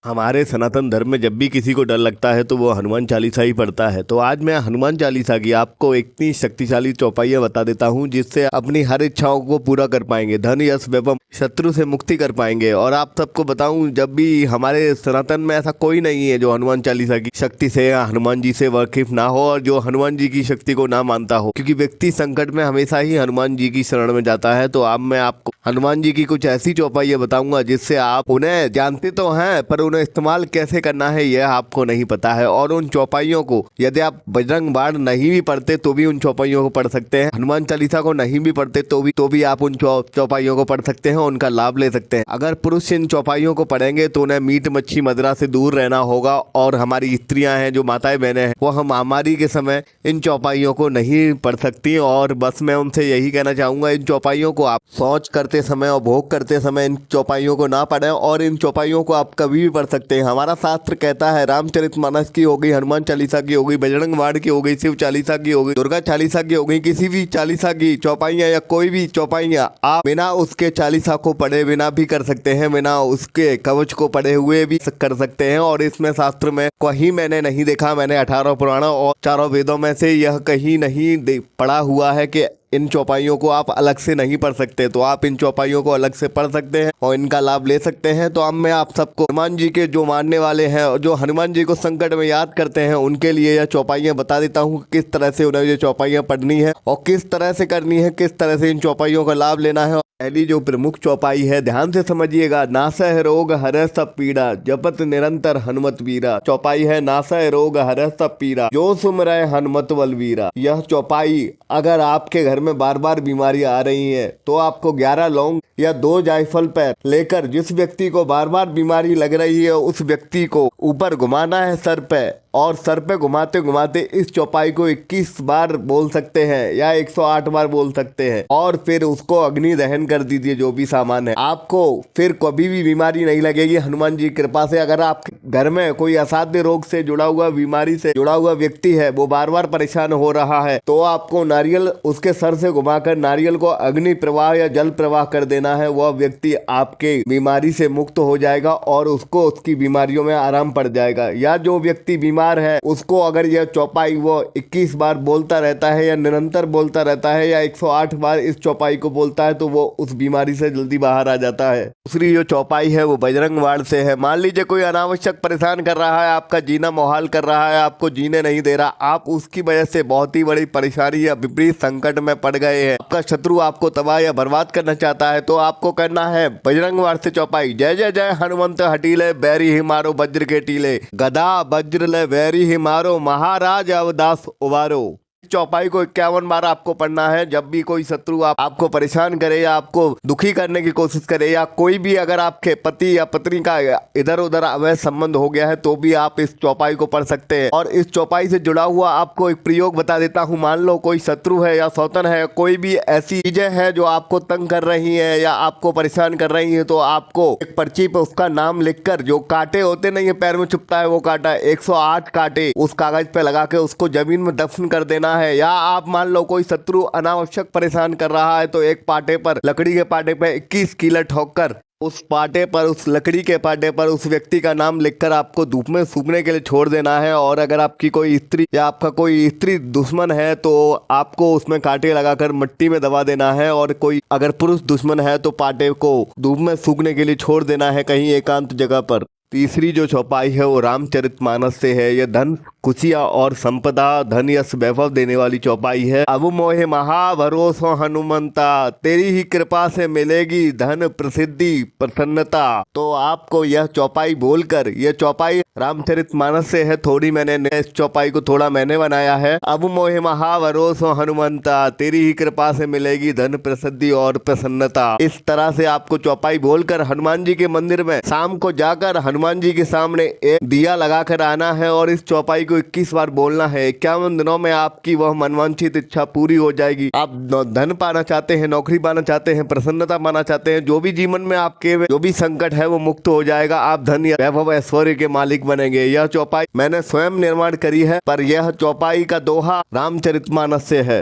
हमारे सनातन धर्म में जब भी किसी को डर लगता है तो वो हनुमान चालीसा ही पढ़ता है। तो आज मैं हनुमान चालीसा की आपको इतनी शक्तिशाली चौपाइयाँ बता देता हूँ जिससे अपनी हर इच्छाओं को पूरा कर पाएंगे, धन यश वैभव शत्रु से मुक्ति कर पाएंगे। और आप सबको बताऊं, जब भी हमारे सनातन में ऐसा कोई नहीं है जो हनुमान चालीसा की शक्ति से या हनुमान जी से वाकिफ ना हो और जो हनुमान जी की शक्ति को ना मानता हो, क्योंकि व्यक्ति संकट में हमेशा ही हनुमान जी की शरण में जाता है। तो अब मैं आपको हनुमान जी की कुछ ऐसी चौपाइयाँ बताऊंगा जिससे आप उन्हें जानते तो हैं पर उन्हें इस्तेमाल कैसे करना है यह आपको नहीं पता है। और उन चौपाइयों को यदि आप बजरंग बाण नहीं भी पढ़ते तो भी उन चौपाइयों को पढ़ सकते हैं, हनुमान चालीसा को नहीं भी पढ़ते तो भी आप उन चौपाइयों को पढ़ सकते हैं, उनका लाभ ले सकते हैं। अगर पुरुष इन चौपाइयों को पढ़ेंगे तो उन्हें मीट मच्छी मदिरा से दूर रहना होगा। और हमारी स्त्रियां हैं, जो माताएं बहनें हैं, वो हम महामारी के समय इन चौपाइयों को नहीं पढ़ सकती। और बस मैं उनसे यही कहना चाहूंगा, इन चौपाइयों को आप शौच करते समय और भोग करते समय इन चौपाइयों को ना पढ़ें और इन चौपाइयों को आप कभी भी पढ़ सकते हैं। हमारा शास्त्र कहता है, रामचरितमानस की हो गई, हनुमान चालीसा की हो गई, बजरंग बाण की हो गई, शिव चालीसा की हो गई, दुर्गा चालीसा की हो गई, किसी भी चालीसा की चौपाइयां या कोई भी चौपाइयां आप बिना उसके चालीसा को पढ़े बिना भी कर सकते हैं, बिना उसके कवच को पढ़े हुए भी कर सकते हैं। और इसमें शास्त्र में कहीं मैंने नहीं देखा, मैंने 18 पुराणों और चारों वेदों में से यह कहीं नहीं पढ़ा हुआ है कि इन चौपाइयों को आप अलग से नहीं पढ़ सकते। तो आप इन चौपाइयों को अलग से पढ़ सकते हैं और इनका लाभ ले सकते हैं। तो अब मैं आप सबको हनुमान जी के जो मानने वाले हैं और जो हनुमान जी को संकट में याद करते हैं उनके लिए यह चौपाइयाँ बता देता हूँ किस तरह से उन्हें ये चौपाइयाँ पढ़नी है और किस तरह से करनी है, किस तरह से इन चौपाइयों का लाभ लेना है। पहली जो प्रमुख चौपाई है, ध्यान से समझिएगा, नासह रोग हरह सब पीड़ा, जपत निरंतर हनुमत वीरा। चौपाई है नासह रोग हरह सब पीड़ा, जो सुमरय हनुमत बलवीरा। यह चौपाई अगर आपके घर में बार बार बीमारी आ रही है तो आपको 11 लौंग या 2 जायफल पैर लेकर जिस व्यक्ति को बार बार बीमारी लग रही है उस व्यक्ति को ऊपर घुमाना है सर पे, और सर पे घुमाते घुमाते इस चौपाई को 21 बार बोल सकते हैं या 108 बार बोल सकते हैं। और फिर उसको अग्नि दहन कर दीजिए जो भी सामान है, आपको फिर कभी भी बीमारी नहीं लगेगी हनुमान जी की कृपा से। अगर आप घर में कोई असाध्य रोग से जुड़ा हुआ, बीमारी से जुड़ा हुआ व्यक्ति है, वो बार बार परेशान हो रहा है, तो आपको नारियल उसके सर से घुमाकर नारियल को अग्नि प्रवाह या जल प्रवाह कर देना है। वह व्यक्ति आपके बीमारी से मुक्त हो जाएगा और उसको उसकी बीमारियों में आराम पड़ जाएगा। या जो व्यक्ति बीमार है उसको अगर यह चौपाई वो 21 बार बोलता रहता है या निरंतर बोलता रहता है या 108 बार इस चौपाई को बोलता है तो वो उस बीमारी से जल्दी बाहर आ जाता है। दूसरी जो चौपाई है वो बजरंग बाण से है। मान लीजिए कोई अनावश्यक परेशान कर रहा है, आपका जीना मुहाल कर रहा है, आपको जीने नहीं दे रहा, आप उसकी वजह से बहुत ही बड़ी परेशानी या विपरीत संकट में पड़ गए हैं, आपका शत्रु आपको तबाह या बर्बाद करना चाहता है, तो आपको करना है बजरंग बाण से चौपाई। जय जय जय हनुमंत हटीले, बैरी ही मारो वज्र के टीले, गदा वज्र ले बैरी ही मारो, महाराज अवदास उबारो। चौपाई को 51 बार आपको पढ़ना है। जब भी कोई शत्रु आपको परेशान करे या आपको दुखी करने की कोशिश करे, या कोई भी अगर आपके पति या पत्नी का इधर उधर अवैध संबंध हो गया है, तो भी आप इस चौपाई को पढ़ सकते हैं। और इस चौपाई से जुड़ा हुआ आपको एक प्रयोग बता देता हूं। मान लो कोई शत्रु है या सौतन है, कोई भी ऐसी चीजें हैं जो आपको तंग कर रही है या आपको परेशान कर रही है, तो आपको एक पर्ची पे उसका नाम लिखकर, जो कांटे होते नहीं है पैर में चुभता है वो कांटा, 108 कांटे उस कागज पे लगा के उसको जमीन में दफन कर देना है। या आप मान लो कोई शत्रु अनावश्यक परेशान कर रहा है, तो एक पाटे पर, लकड़ी के पाटे पर 21 कीला ठोककर उस पाटे पर, उस लकड़ी के पाटे पर उस व्यक्ति का नाम लिखकर आपको धूप में सूखने के लिए छोड़ देना है। और अगर आपकी कोई स्त्री या आपका कोई स्त्री दुश्मन है तो आपको उसमें कांटे लगाकर मिट्टी में दबा देना है। और कोई अगर पुरुष दुश्मन है तो पाटे को धूप में सूखने के लिए छोड़ देना है कहीं एकांत जगह पर। तीसरी जो चौपाई है वो रामचरितमानस से है। यह धन खुशियाँ और संपदा, धन यश वैभव देने वाली चौपाई है। अब मोहे महाभरोसो हनुमंता, तेरी ही कृपा से मिलेगी धन प्रसिद्धि प्रसन्नता। तो आपको यह चौपाई बोलकर, यह चौपाई रामचरितमानस से है, थोड़ी मैंने इस चौपाई को थोड़ा मैंने बनाया है। अब मोहे महाभरोसो हनुमंता, तेरी ही कृपा से मिलेगी धन प्रसिद्धि और प्रसन्नता। इस तरह से आपको चौपाई बोलकर हनुमान जी के मंदिर में शाम को जाकर हनुमान जी के सामने एक दिया लगाकर आना है और इस चौपाई को 21 बार बोलना है। 51 दिनों में आपकी वह मनवांछित इच्छा पूरी हो जाएगी। आप धन पाना चाहते हैं, नौकरी पाना चाहते हैं, प्रसन्नता पाना चाहते हैं, जो भी जीवन में आपके जो भी संकट है वो मुक्त हो जाएगा। आप धन या वैभव ऐश्वर्य के मालिक बनेंगे। यह चौपाई मैंने स्वयं निर्माण करी है, पर यह चौपाई का दोहा रामचरितमानस से है।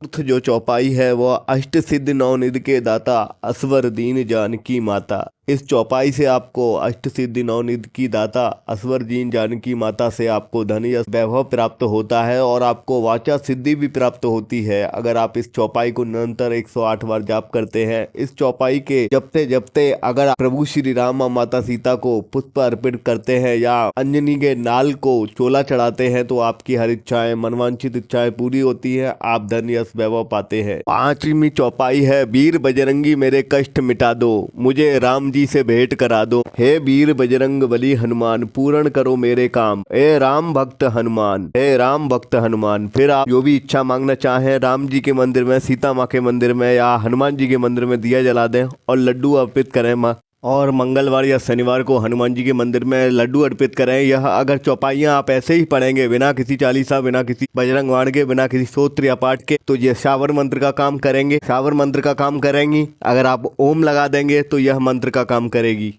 जो चौपाई है वो अष्ट सिद्धि नवनिधि के दाता, असवर दीन जानकी माता। इस चौपाई से आपको अष्ट सिद्धि नवनिधि की दाता असवर जीन जानकी माता से आपको धन यश वैभव प्राप्त होता है और आपको वाचा सिद्धि भी प्राप्त होती है अगर आप इस चौपाई को निरंतर 108 बार जाप करते हैं। इस चौपाई के जपते जपते अगर आप प्रभु श्री राम और माता सीता को पुष्प अर्पित करते हैं या अंजनी के नाल को चोला चढ़ाते हैं तो आपकी हर इच्छाएं मनवांछित इच्छाएं पूरी होती है, आप धन यश वैभव पाते हैं। 5वीं चौपाई है वीर बजरंगी मेरे कष्ट मिटा दो, मुझे राम जी से भेंट करा दो। हे वीर बजरंग बली हनुमान पूर्ण करो मेरे काम, हे राम भक्त हनुमान, हे राम भक्त हनुमान। फिर आप जो भी इच्छा मांगना चाहें राम जी के मंदिर में, सीता माँ के मंदिर में या हनुमान जी के मंदिर में दिया जला दें और लड्डू अर्पित करें माँ। और मंगलवार या शनिवार को हनुमान जी के मंदिर में लड्डू अर्पित करें। यह अगर चौपाइयाँ आप ऐसे ही पढ़ेंगे बिना किसी चालीसा, बिना किसी बजरंग बाण के, बिना किसी स्तोत्र या पाठ के, तो यह शावर मंत्र का काम करेंगे, शावर मंत्र का काम करेंगी। अगर आप ओम लगा देंगे तो यह मंत्र का काम करेगी।